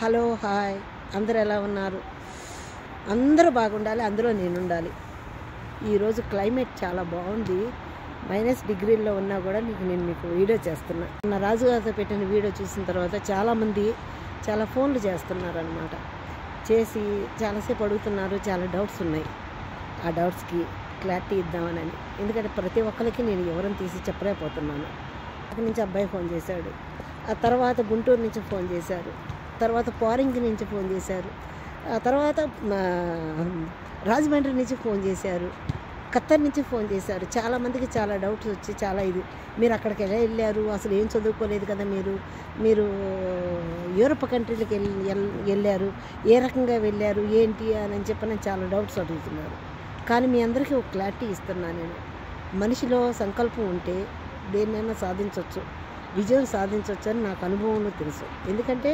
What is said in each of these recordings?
Hello hi అందరూ ఎలా ఉన్నారు? అందరూ బాగుండాలి, అందులో నేను ఉండాలి. ఈరోజు క్లైమేట్ చాలా బాగుంది. -డిగ్రీల్లో ఉన్నా కూడా నేను మీకు వీడియో చేస్తున్నా. నా రాజుగారితో పెట్టిన వీడియో చూసిన తర్వాత చాలామంది చాలా ఫోన్లు చేస్తున్నారు అన్నమాట. చేసి చాలాసేపు అడుగుతున్నారు, చాలా డౌట్స్ ఉన్నాయి. ఆ డౌట్స్కి క్లారిటీ ఇద్దామని. ఎందుకంటే ప్రతి ఒక్కరికి నేను ఎవరిని తీసి చెప్పలేకపోతున్నాను. అక్కడి నుంచి అబ్బాయి ఫోన్ చేశాడు, ఆ తర్వాత గుంటూరు నుంచి ఫోన్ చేశారు, తర్వాత పారింగ్ నుంచి ఫోన్ చేశారు, ఆ తర్వాత రాజమండ్రి నుంచి ఫోన్ చేశారు, ఖత్తర్ నుంచి ఫోన్ చేశారు. చాలామందికి చాలా డౌట్స్ వచ్చి మీరు అక్కడికి ఎలా వెళ్ళారు, అసలు ఏం చదువుకోలేదు కదా, మీరు యూరోప్ కంట్రీలకు వెళ్ళారు, ఏ రకంగా వెళ్ళారు ఏంటి అని చెప్పి చాలా డౌట్స్ అడుగుతున్నారు. కానీ మీ అందరికీ ఒక క్లారిటీ ఇస్తున్నాను నేను. మనిషిలో సంకల్పం ఉంటే దేన్నైనా సాధించవచ్చు, విజయం సాధించవచ్చు అని నాకు అనుభవంలో తెలుసు. ఎందుకంటే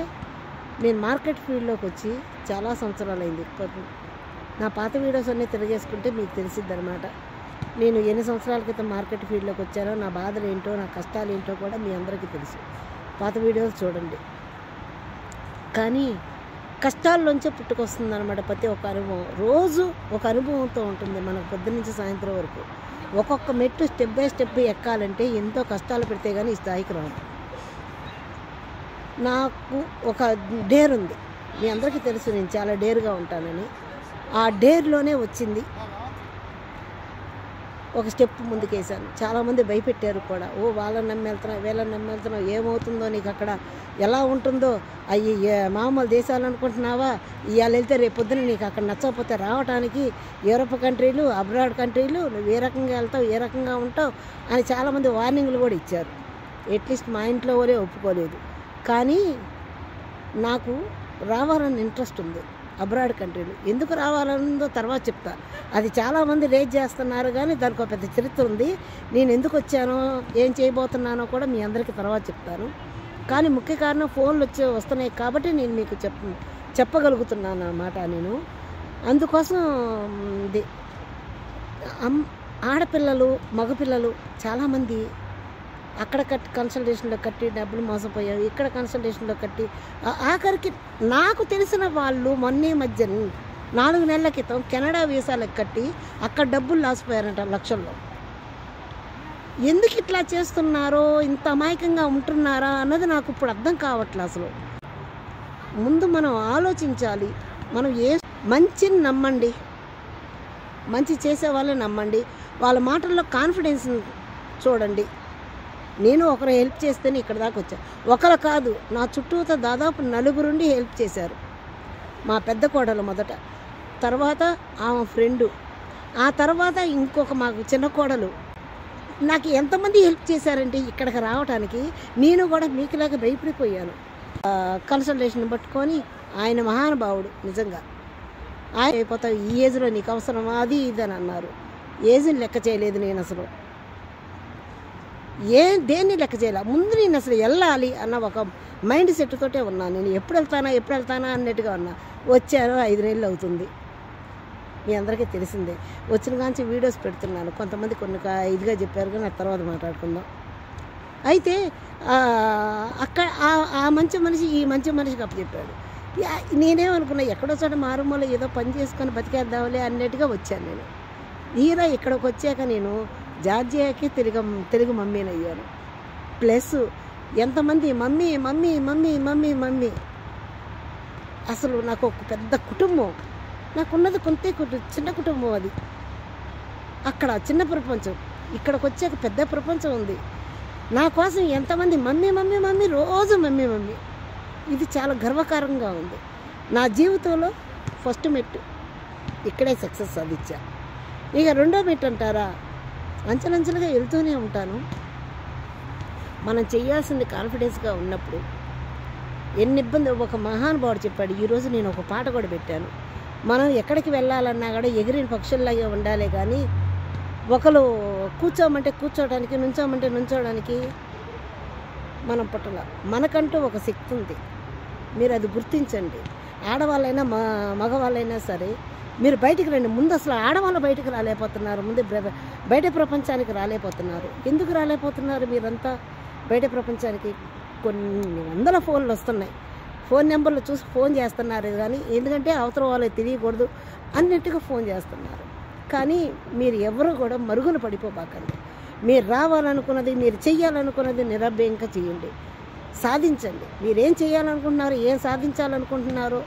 నేను మార్కెట్ ఫీల్డ్లోకి వచ్చి చాలా సంవత్సరాలైంది. నా పాత వీడియోస్ అన్నీ తిరిగేసుకుంటే మీకు తెలిసిద్ది అనమాట. నేను ఎన్ని సంవత్సరాల క్రితం మార్కెట్ ఫీల్డ్లోకి వచ్చానో, నా బాధలు ఏంటో, నా కష్టాలు ఏంటో కూడా మీ అందరికీ తెలుసు. పాత వీడియోస్ చూడండి. కానీ కష్టాల్లోంచే పుట్టుకొస్తుంది అనమాట ప్రతి ఒక్క అనుభవం. రోజు ఒక అనుభవంతో ఉంటుంది మనకు పొద్దున్న నుంచి సాయంత్రం వరకు. ఒక్కొక్క మెట్టు స్టెప్ బై స్టెప్ ఎక్కాలంటే ఎంతో కష్టాలు పెడితే కానీ ఈ స్థాయికి రాదు. నాకు ఒక డేర్ ఉంది, మీ అందరికీ తెలుసు నేను చాలా డేర్గా ఉంటానని. ఆ డేర్లోనే వచ్చింది ఒక స్టెప్ ముందుకేసాను. చాలామంది భయపెట్టారు కూడా, వాళ్ళని నమ్మి వెళ్తున్నావు, వీళ్ళని నమ్మి వెళ్తున్నావు, ఏమవుతుందో నీకు అక్కడ, ఎలా ఉంటుందో, అవి మామూలు దేశాలు అనుకుంటున్నావా, ఇవాళ వెళ్తే రేపు పొద్దున నీకు అక్కడ నచ్చకపోతే రావడానికి యూరోప్ కంట్రీలు, అబ్రాడ్ కంట్రీలు, నువ్వు ఏ రకంగా వెళ్తావు, ఏ రకంగా ఉంటావు అని చాలామంది వార్నింగ్లు కూడా ఇచ్చారు. అట్లీస్ట్ మా ఇంట్లో వాళ్ళే ఒప్పుకోలేదు. కానీ నాకు రావాలని ఇంట్రెస్ట్ ఉంది. అబ్రాడ్ కంట్రీలు ఎందుకు రావాలన్నదో తర్వాత చెప్తా. అది చాలామంది రేజ్ చేస్తున్నారు, కానీ దానికి ఒక పెద్ద చరిత్ర ఉంది. నేను ఎందుకు వచ్చానో, ఏం చేయబోతున్నానో కూడా మీ అందరికీ తర్వాత చెప్తాను. కానీ ముఖ్య కారణం ఫోన్లు వస్తున్నాయి కాబట్టి నేను మీకు చెప్పగలుగుతున్నాను అన్నమాట. నేను అందుకోసం ఆడపిల్లలు, మగపిల్లలు చాలామంది అక్కడ కన్సల్టేషన్లో కట్టి డబ్బులు మోసపోయారు, ఇక్కడ కన్సల్టేషన్లో కట్టి ఆఖరికి నాకు తెలిసిన వాళ్ళు మొన్నే మధ్య 4 నెలల క్రితం కెనడా వీసాలకు కట్టి అక్కడ డబ్బులు లాసిపోయారంట లక్షల్లో. ఎందుకు ఇట్లా చేస్తున్నారో, ఇంత అమాయకంగా ఉంటున్నారా అన్నది నాకు ఇప్పుడు అర్థం కావట్లేదు. అసలు ముందు మనం ఆలోచించాలి. మనం మంచిని నమ్మండి, మంచి చేసే వాళ్ళని నమ్మండి, వాళ్ళ మాటల్లో కాన్ఫిడెన్స్ చూడండి. నేను ఒకరు హెల్ప్ చేస్తేనే ఇక్కడ దాకా వచ్చాను. ఒకరు కాదు, నా చుట్టూతో దాదాపు 4 హెల్ప్ చేశారు. మా పెద్ద కోడలు మొదట, తర్వాత ఆమె ఫ్రెండు, ఆ తర్వాత ఇంకొక మాకు చిన్న కోడలు. నాకు ఎంతమంది హెల్ప్ చేశారంటే ఇక్కడికి రావడానికి. నేను కూడా మీకులాగా భయపడిపోయాను. కన్సల్టేషన్ పట్టుకొని ఆయన మహానుభావుడు నిజంగా. ఆయన అయిపోతావు, ఈ ఏజ్లో నీకు అవసరమా, అది ఇది అని అన్నారు. ఏజ్ని లెక్క చేయలేదు నేను అసలు, దేన్ని లెక్క చేయాలి. ముందు నేను అసలు వెళ్ళాలి అన్న ఒక మైండ్ సెట్ తోటే ఉన్నాను. నేను ఎప్పుడు వెళ్తానా అన్నట్టుగా ఉన్నా. వచ్చాను, 5 నెలలు అవుతుంది. మీ అందరికీ తెలిసిందే. వచ్చిన కాంచి వీడియోస్ పెడుతున్నాను. కొంతమంది కొన్ని ఇదిగా చెప్పారు, కానీ ఆ తర్వాత మాట్లాడుకుందాం. అయితే అక్కడ ఆ మంచి మనిషి ఈ మంచి మనిషికి అప్పచెప్పాడు. నేనేమనుకున్నా, ఎక్కడో చోట మారుమూల ఏదో పని చేసుకొని బతికేద్దాంలే అన్నట్టుగా వచ్చాను నేను. ఈరా ఇక్కడికి వచ్చాక నేను జార్జియాకి తెలుగు మమ్మీని అయ్యాను. ప్లస్ ఎంతమంది mummy mummy mummy mummy mummy. అసలు నాకు ఒక పెద్ద కుటుంబం, నాకున్నది చిన్న కుటుంబం. అది అక్కడ చిన్న ప్రపంచం, ఇక్కడికి వచ్చాక పెద్ద ప్రపంచం ఉంది. నా కోసం ఎంతమంది మమ్మీ మమ్మీ మమ్మీ, రోజు మమ్మీ మమ్మీ. ఇది చాలా గర్వకారంగా ఉంది. నా జీవితంలో ఫస్ట్ మెట్టు ఇక్కడే సక్సెస్ సాధించా. ఇక రెండో మెట్టు అంటారా, అంచెలంచెలుగా వెళ్తూనే ఉంటాను. మనం చేయాల్సింది కాన్ఫిడెన్స్గా ఉన్నప్పుడు ఎన్ని ఇబ్బంది. ఒక మహానుభావుడు చెప్పాడు, ఈరోజు నేను ఒక పాట కూడా పెట్టాను. మనం ఎక్కడికి వెళ్ళాలన్నా కూడా ఎగిరిన పక్షుల్లాగే ఉండాలి, కానీ ఒకరు కూర్చోమంటే కూర్చోవడానికి, నుంచోమంటే నుంచోవడానికి మనం పుట్టల. మనకంటూ ఒక శక్తి ఉంది, మీరు అది గుర్తించండి. ఆడవాళ్ళైనా మగవాళ్ళైనా సరే మీరు బయటికి రండి. ముందు అసలు ఆడవాళ్ళు బయటకు రాలేకపోతున్నారు, ముందు బయట ప్రపంచానికి రాలేకపోతున్నారు. ఎందుకు రాలేకపోతున్నారు మీరంతా బయట ప్రపంచానికి? కొన్ని వందల ఫోన్లు వస్తున్నాయి, ఫోన్ నెంబర్లు చూసి ఫోన్ చేస్తున్నారు కానీ ఎందుకంటే అవతల వాళ్ళకి తెలియకూడదు అన్నట్టుగా ఫోన్ చేస్తున్నారు. కానీ మీరు ఎవరు కూడా మరుగున పడిపోబాకండి. మీరు రావాలనుకున్నది, మీరు చెయ్యాలనుకున్నది నిరభ్యంగా చేయండి, సాధించండి. మీరేం చేయాలనుకుంటున్నారో, ఏం సాధించాలనుకుంటున్నారో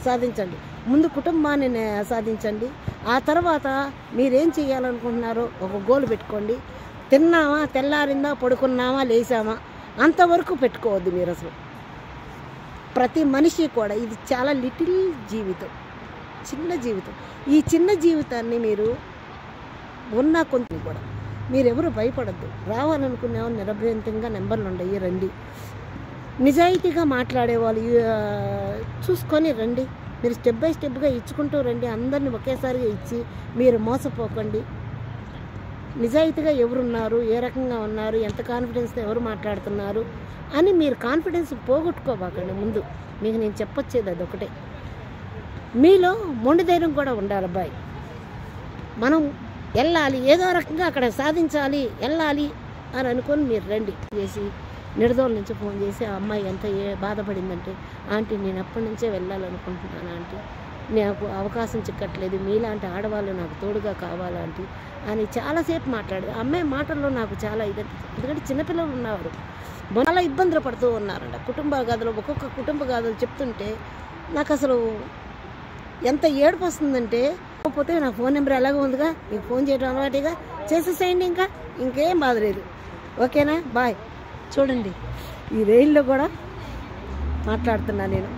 సాధించండి. ముందు కుటుంబాన్ని సాధించండి. ఆ తర్వాత మీరేం చేయాలనుకుంటున్నారో ఒక గోల్ పెట్టుకోండి. తిన్నామా, తెల్లారిందా, పడుకున్నామా, లేచామా అంతవరకు పెట్టుకోవద్దు మీరు అసలు. ప్రతి మనిషి కూడా ఇది చాలా లిటిల్ జీవితం, చిన్న జీవితం. ఈ చిన్న జీవితాన్ని మీరు ఉన్న కొంచెం కూడా మీరెవరు భయపడద్దు. రావాలనుకునేవాళ్ళు నిరభ్యంతంగా నెంబర్లు ఉండయి, రండి. నిజాయితీగా మాట్లాడేవాళ్ళు చూసుకొని రండి. మీరు స్టెప్ బై స్టెప్గా ఇచ్చుకుంటూ రండి. అందరినీ ఒకేసారిగా ఇచ్చి మీరు మోసపోకండి. నిజాయితీగా ఎవరున్నారు, ఏ రకంగా ఉన్నారు, ఎంత కాన్ఫిడెన్స్తో ఎవరు మాట్లాడుతున్నారు అని మీరు కాన్ఫిడెన్స్ పోగొట్టుకోబాకండి. ముందు మీకు నేను చెప్పొచ్చేది అదొకటే. మీలో మొండి ధైర్యం కూడా ఉండాలి అబ్బాయి. మనం వెళ్ళాలి, ఏదో రకంగా అక్కడ సాధించాలి, వెళ్ళాలి అని అనుకొని మీరు రండి. చేసి నిడదోల నుంచి ఫోన్ చేసి ఆ అమ్మాయి ఎంత బాధపడిందంటే, ఆంటీ నేను అప్పటి నుంచే వెళ్ళాలనుకుంటున్నాను ఆంటీ, నాకు అవకాశం చిక్కట్లేదు, మీలాంటి ఆడవాళ్ళు నాకు తోడుగా కావాలంటీ అని చాలాసేపు మాట్లాడేది. అమ్మాయి మాటల్లో నాకు చాలా ఎందుకంటే చిన్నపిల్లలు ఉన్నవారు చాలా ఇబ్బందులు పడుతూ ఉన్నారంట. కుటుంబ గాథలు, ఒక్కొక్క కుటుంబ గాథలు చెప్తుంటే నాకు అసలు ఎంత ఏడుపు వస్తుందంటే, పోతే నా ఫోన్ నెంబర్ ఎలాగో ఉందిగా, మీకు ఫోన్ చేయడం అలవాటుగా చేసేసేయండి, ఇంకేం బాధ లేదు. ఓకేనా, బాయ్. చూడండి ఈ రైల్లో కూడా మాట్లాడుతున్నా నేను.